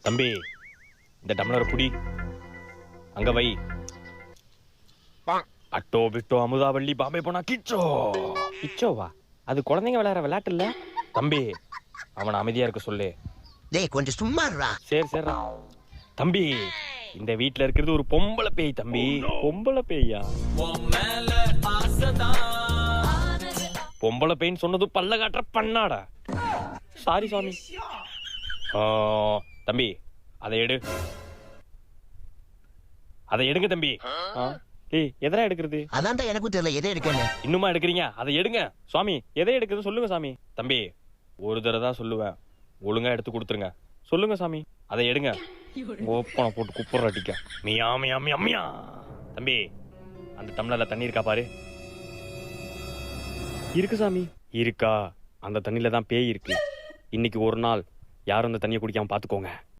தம்பி இந்த டம்ளர் புடி அங்க வை. அட்டோ பிட்டோ அமுதாவள்ளி பாம்பே போனா கிச்சோ. கிச்சோவா? அது குழந்தைங்க விளையாடுற விளையாட்டு இல்ல தம்பி. அவனை அமைதியா இருக்க சொல்லு. டேய் கொஞ்சம் சும்மா இருடா. சரி சரி தம்பி. இந்த வீட்ல இருக்கிறது ஒரு பொம்பளை பேய் தம்பி. பொம்பளை பேயா? பொம்பளை பேய்ன்னு சொன்னது பல்ல காட்டுற பண்ணாடா. சாரி சாமி. தம்பி அதை எடு. அதை எடுங்க தம்பி. ஏய் எதனா எடுக்கிறது? அதான்டா எனக்கும் தெரியல எதை எடுக்கன்னு. இன்னுமா எடுக்கிறீங்க? அதை எடுங்க சுவாமி. எதை எடுக்கிறது சொல்லுங்க சாமி. தம்பி ஒரு தடவை தான் சொல்லுவேன், ஒழுங்கா எடுத்து கொடுத்துருங்க. சொல்லுங்க சாமி. அதை எடுங்க. ஓப்பனை போட்டு குப்புற அடிக்க. மியா மியா மியா மியா. தம்பி அந்த டம்ளர்ல தண்ணி இருக்கா பாரு. இருக்கு சாமி. இருக்கா? அந்த தண்ணியில தான் பேய் இருக்கு. இன்னைக்கு ஒரு நாள் யாரும் அந்த தண்ணியை குடிக்காம பாத்துக்கோங்க.